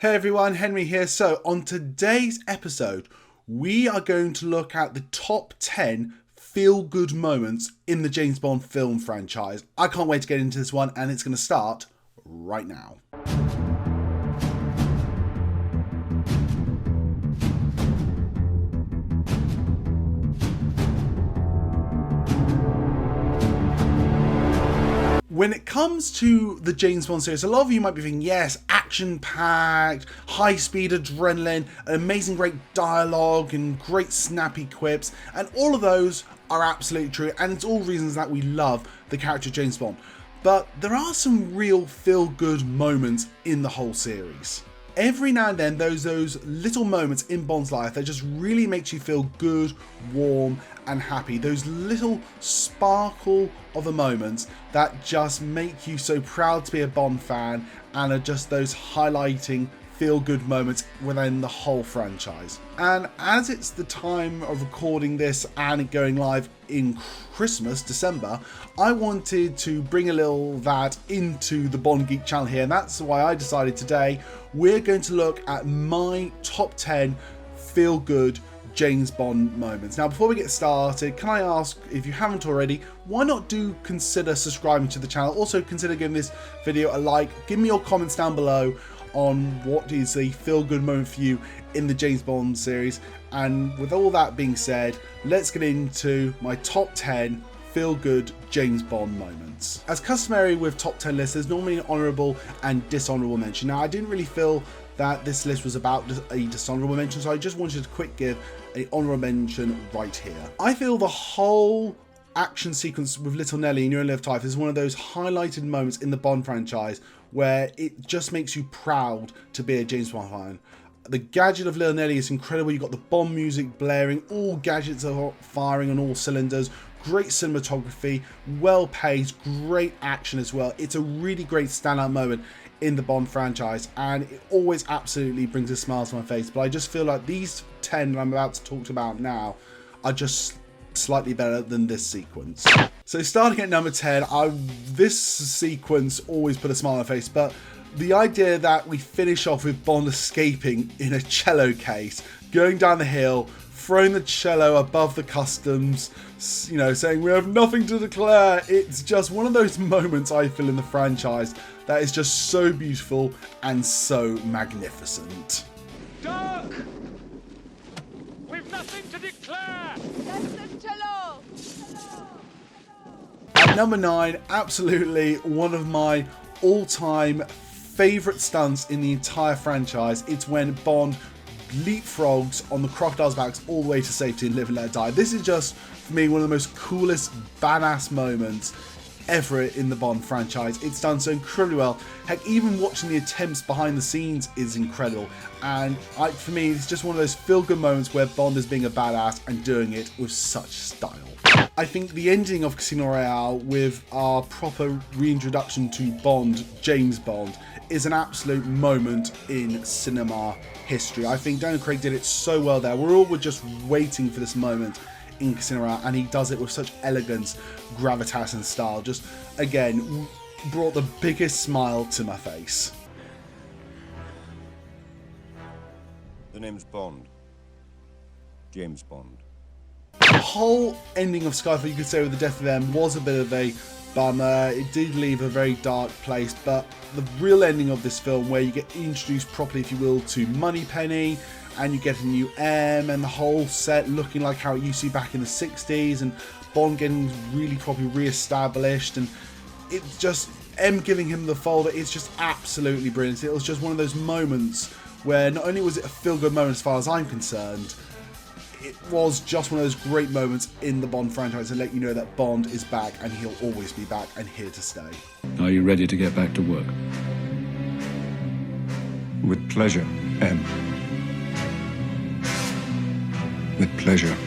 Hey everyone, Henry here. So on today's episode, we are going to look at the top 10 feel-good moments in the James Bond film franchise. I can't wait to get into this one, and it's going to start right now. When it comes to the James Bond series, a lot of you might be thinking, yes, action-packed, high-speed adrenaline, amazing great dialogue and great snappy quips, and all of those are absolutely true, and it's all reasons that we love the character James Bond. But there are some real feel-good moments in the whole series. Every now and then, those little moments in Bond's life that just really makes you feel good, warm, and happy. Those little sparkle of a moments that just make you so proud to be a Bond fan and are just those highlighting feel-good moments within the whole franchise. And as it's the time of recording this and going live in Christmas, December, I wanted to bring a little that into the Bond Geek channel here, and that's why I decided today we're going to look at my top 10 feel-good James Bond moments. Now, before we get started, can I ask, if you haven't already, why not consider subscribing to the channel? Also consider giving this video a like. Give me your comments down below on what is a feel-good moment for you in the James Bond series. And with all that being said, let's get into my top 10 feel-good James Bond moments. As customary with top 10 lists, there's normally an honourable and dishonourable mention. Now, I didn't really feel that this list was about a dishonourable mention, so I just wanted to quick give an honourable mention right here. I feel the whole action sequence with Little Nelly in You Only Live Twice is one of those highlighted moments in the Bond franchise where it just makes you proud to be a James Bond fan. The gadget of Little Nelly is incredible. You've got the Bond music blaring, all gadgets are firing on all cylinders, great cinematography, well paced, great action as well. It's a really great standout moment in the Bond franchise, and it always absolutely brings a smile to my face. But I just feel like these 10 that I'm about to talk about now are just slightly better than this sequence. So starting at number 10, this sequence always put a smile on my face, but the idea that we finish off with Bond escaping in a cello case, going down the hill, throwing the cello above the customs, you know, saying we have nothing to declare. It's just one of those moments I feel in the franchise that is just so beautiful and so magnificent. Duck! We've nothing to declare! That's the cello! At number 9, absolutely one of my all-time favourite stunts in the entire franchise. It's when Bond leapfrogs on the crocodile's backs all the way to safety and live and let die. This is just, for me, one of the most coolest, badass moments ever in the Bond franchise. It's done so incredibly well. Heck, even watching the attempts behind the scenes is incredible. And for me, it's just one of those feel-good moments where Bond is being a badass and doing it with such style. I think the ending of Casino Royale with our proper reintroduction to Bond, James Bond, is an absolute moment in cinema history. I think Daniel Craig did it so well there. We're all just waiting for this moment in Casino Royale, and he does it with such elegance, gravitas and style. Just, again, brought the biggest smile to my face. The name's Bond. James Bond. The whole ending of Skyfall, you could say, with the death of them was a bit of a bummer. It did leave a very dark place, but the real ending of this film, where you get introduced properly, if you will, to Moneypenny, and you get a new M, and the whole set looking like how it used to be back in the 60s, and Bond getting really properly re-established, and it just, M giving him the folder, it's just absolutely brilliant. It was just one of those moments where not only was it a feel-good moment as far as I'm concerned, it was just one of those great moments in the Bond franchise to let you know that Bond is back, and he'll always be back and here to stay. Are you ready to get back to work? With pleasure, M. With pleasure.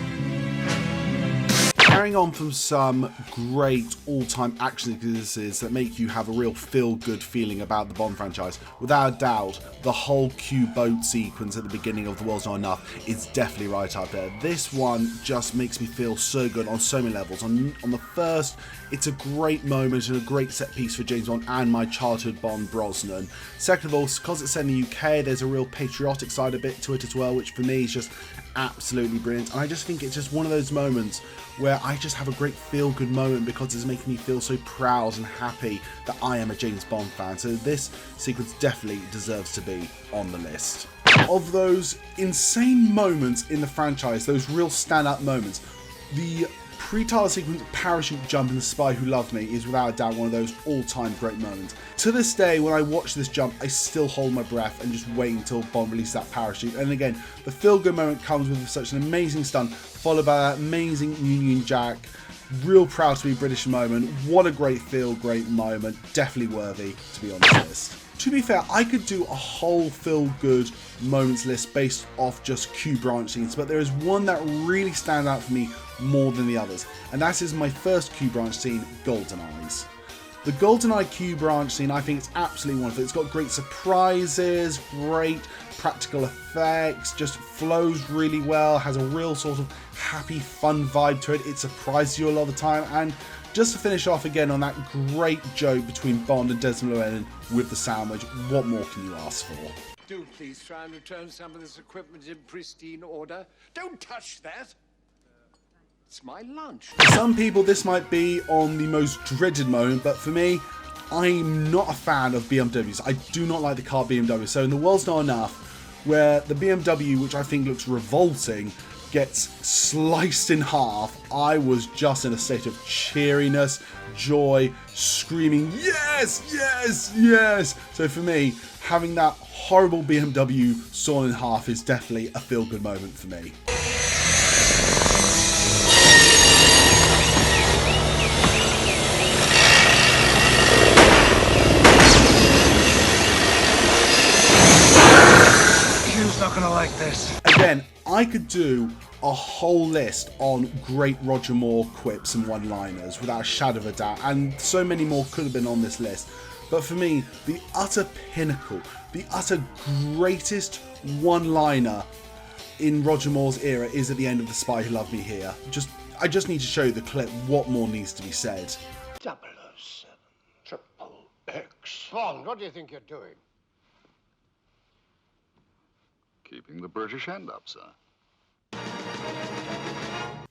Carrying on from some great all-time action sequences that make you have a real feel-good feeling about the Bond franchise, without a doubt, the whole Q boat sequence at the beginning of The World's Not Enough is definitely right up there. This one just makes me feel so good on so many levels. On the first, it's a great moment and a great set piece for James Bond and my childhood Bond Brosnan. Second of all, because it's set in the UK, there's a real patriotic side a bit to it as well, which for me is just absolutely brilliant. And I just think it's just one of those moments where I just have a great feel-good moment because it's making me feel so proud and happy that I am a James Bond fan. So this sequence definitely deserves to be on the list. Of those insane moments in the franchise, those real stand-up moments, the pre-title sequence parachute jump in The Spy Who Loved Me is without a doubt one of those all-time great moments. To this day, when I watch this jump, I still hold my breath and just wait until Bond releases that parachute. And again, the feel-good moment comes with such an amazing stunt, followed by that amazing Union Jack. Real proud to be British moment. What a great great moment. Definitely worthy to be on this list. To be fair, I could do a whole feel-good moments list based off just Q branch scenes, but there is one that really stands out for me more than the others, and that is my first Q branch scene, Goldeneye. The Goldeneye Q branch scene, I think it's absolutely wonderful. It's got great surprises, great practical effects, just flows really well, has a real sort of happy, fun vibe to it. It surprises you a lot of the time, and just to finish off again on that great joke between Bond and Desmond Llewellyn with the sandwich, what more can you ask for? Do please try and return some of this equipment in pristine order. Don't touch that. It's my lunch. For some people, this might be on the most dreaded moment, but for me, I'm not a fan of BMWs. I do not like the car BMW. So in The World's Not Enough, where the BMW, which I think looks revolting, gets sliced in half, I was just in a state of cheeriness, joy, screaming, yes, yes, yes. So for me, having that horrible BMW sawn in half is definitely a feel-good moment for me. Q's not gonna like this. Again, I could do a whole list on great Roger Moore quips and one-liners without a shadow of a doubt, and so many more could have been on this list. But for me, the utter pinnacle, the utter greatest one-liner in Roger Moore's era is at the end of The Spy Who Loved Me here. I just need to show you the clip. What more needs to be said? 007 triple X. Bond, what do you think you're doing? Keeping the British end up, sir.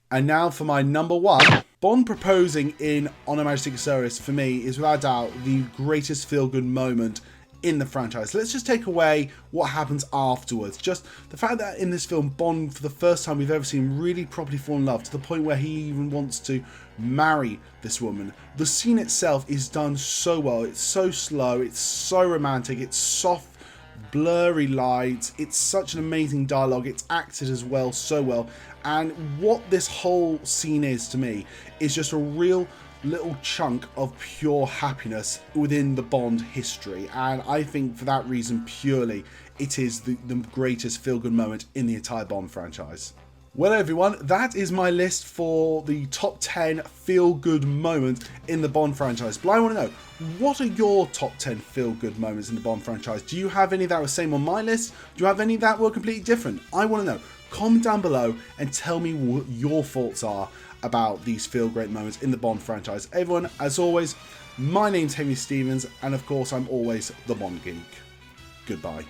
And now for my number one. Bond proposing in On Her Majesty's Secret Service, for me, is without doubt the greatest feel-good moment in the franchise. Let's just take away what happens afterwards. Just the fact that in this film, Bond, for the first time we've ever seen, really properly fall in love, to the point where he even wants to marry this woman. The scene itself is done so well. It's so slow, it's so romantic, it's soft, blurry lights, it's such an amazing dialogue, it's acted as well, so well. And what this whole scene is to me is just a real little chunk of pure happiness within the Bond history, and I think for that reason purely it is the greatest feel-good moment in the entire Bond franchise. Well everyone, that is my list for the top 10 feel-good moments in the Bond franchise. But I want to know, what are your top 10 feel-good moments in the Bond franchise? Do you have any that were same on my list? Do you have any that were completely different? I want to know. Comment down below and tell me what your thoughts are about these feel-great moments in the Bond franchise. Everyone, as always, my name's Henry Stevens, and of course I'm always the Bond Geek. Goodbye.